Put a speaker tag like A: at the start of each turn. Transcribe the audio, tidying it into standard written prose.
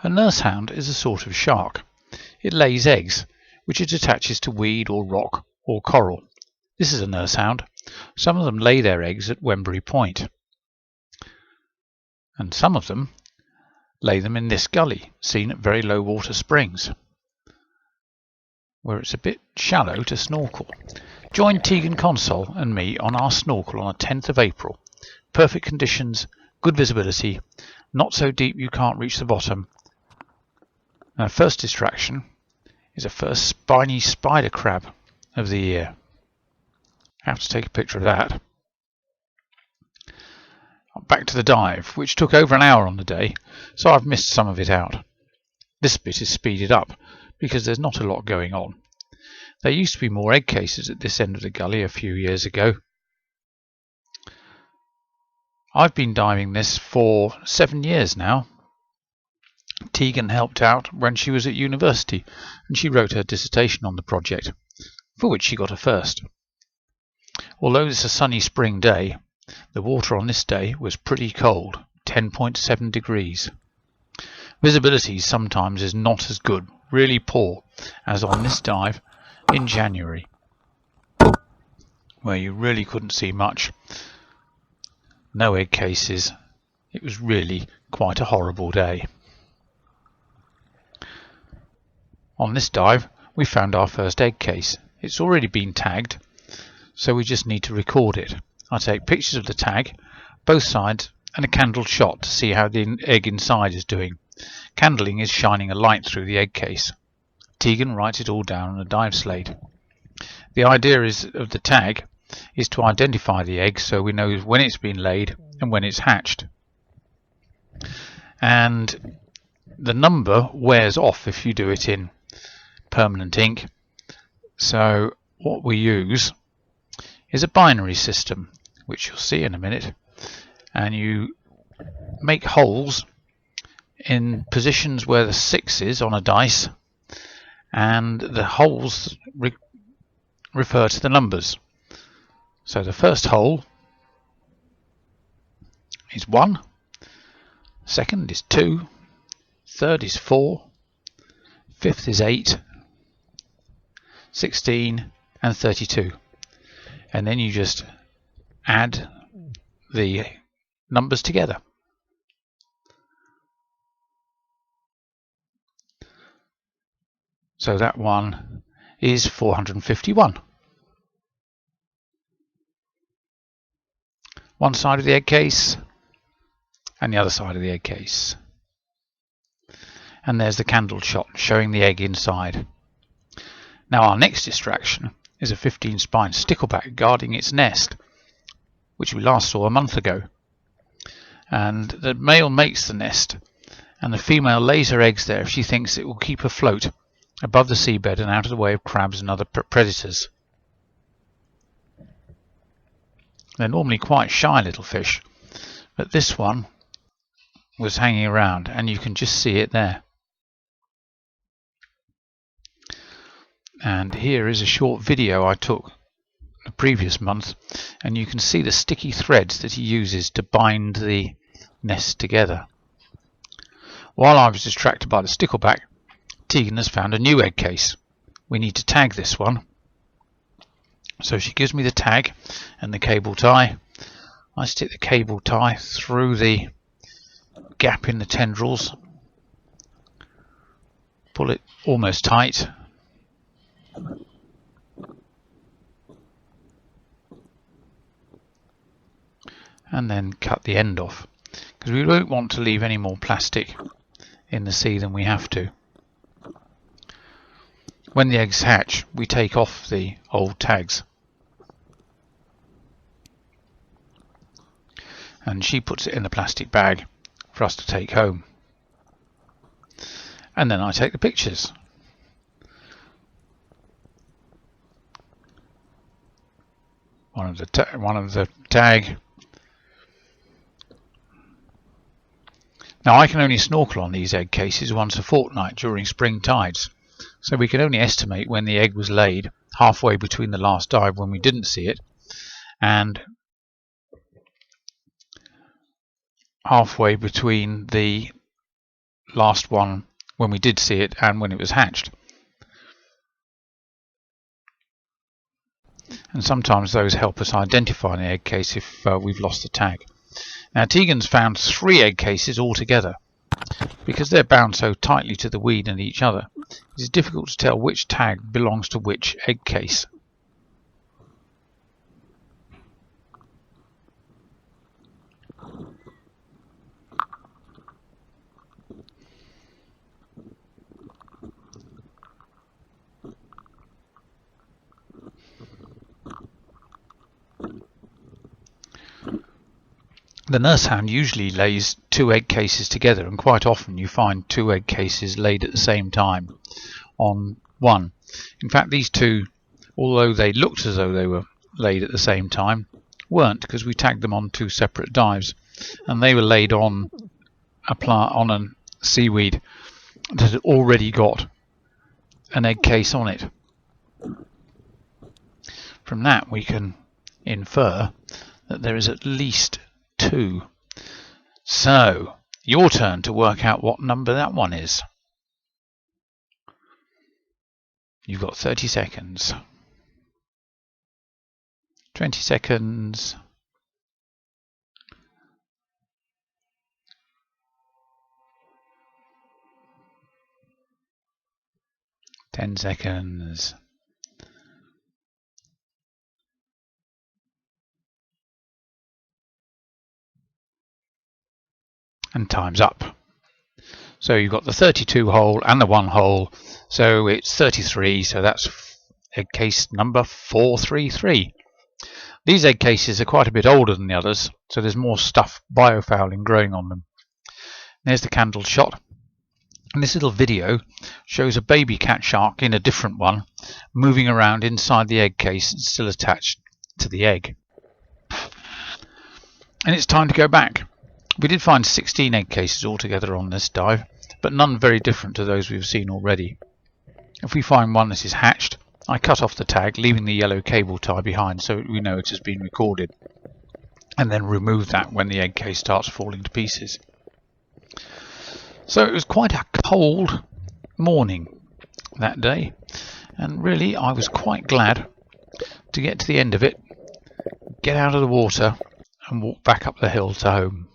A: A nursehound is a sort of shark. It lays eggs, which it attaches to weed or rock or coral. This is a nursehound. Some of them lay their eggs at Wembury Point, and some of them lay them in this gully, seen at very low water springs, where it's a bit shallow to snorkel. Join Tegan Console and me on our snorkel on the 10th of April. Perfect conditions, good visibility, not so deep you can't reach the bottom. Our first distraction is a first spiny spider crab of the year. I have to take a picture of that. Back to the dive, which took over an hour on the day, so I've missed some of it out. This bit is speeded up because there's not a lot going on. There used to be more egg cases at this end of the gully a few years ago. I've been diving this for 7 years now. Tegan helped out when she was at university, and she wrote her dissertation on the project, for which she got a first. Although it's a sunny spring day, the water on this day was pretty cold, 10.7 degrees. Visibility sometimes is not as good, really poor, as on this dive in January, where you really couldn't see much. No egg cases. It was really quite a horrible day. On this dive we found our first egg case. It's already been tagged, so we just need to record it. I take pictures of the tag, both sides, and a candled shot to see how the egg inside is doing. Candling is shining a light through the egg case. Tegan writes it all down on a dive slate. The idea of the tag is to identify the egg so we know when it's been laid and when it's hatched. And the number wears off if you do it in permanent ink. So what we use is a binary system, which you'll see in a minute, and you make holes in positions where the 6 is on a dice, and the holes refer to the numbers. So the first hole is 1, second is 2, third is 4, fifth is 8, 16 and 32, and then you just add the numbers together. So that one is 451. One side of the egg case and the other side of the egg case. And there's the candle shot showing the egg inside. Now our next distraction is a 15-spine stickleback guarding its nest, which we last saw a month ago. And the male makes the nest, and the female lays her eggs there if she thinks it will keep her afloat above the seabed and out of the way of crabs and other predators. They're normally quite shy little fish, but this one was hanging around, and you can just see it there. And here is a short video I took the previous month, and you can see the sticky threads that he uses to bind the nest together. While I was distracted by the stickleback, Tegan has found a new egg case. We need to tag this one. So she gives me the tag and the cable tie. I stick the cable tie through the gap in the tendrils, pull it almost tight, and then cut the end off, because we won't want to leave any more plastic in the sea than we have to. When the eggs hatch, we take off the old tags, and she puts it in the plastic bag for us to take home, and then I take the pictures. One of the tag. Now I can only snorkel on these egg cases once a fortnight during spring tides, so we can only estimate when the egg was laid halfway between the last dive when we didn't see it and halfway between the last one when we did see it and when it was hatched. And sometimes those help us identify the egg case if we've lost the tag. Now Tegan's found 3 egg cases altogether. Because they're bound so tightly to the weed and each other, it is difficult to tell which tag belongs to which egg case. The nursehound usually lays 2 egg cases together, and quite often you find 2 egg cases laid at the same time on one. In fact, these 2, although they looked as though they were laid at the same time, weren't, because we tagged them on 2 separate dives, and they were laid on a seaweed that had already got an egg case on it. From that we can infer that there is at least 2. So, your turn to work out what number that one is. You've got 30 seconds. 20 seconds. 10 seconds. And time's up. So you've got the 32 hole and the 1 hole, so it's 33, so that's egg case number 433. These egg cases are quite a bit older than the others, so there's more stuff, biofouling, growing on them. There's the candle shot. And this little video shows a baby cat shark in a different one moving around inside the egg case and still attached to the egg. And it's time to go back. We did find 16 egg cases altogether on this dive, but none very different to those we've seen already. If we find one that is hatched, I cut off the tag, leaving the yellow cable tie behind so we know it has been recorded, and then remove that when the egg case starts falling to pieces. So it was quite a cold morning that day, and really I was quite glad to get to the end of it, get out of the water and walk back up the hill to home.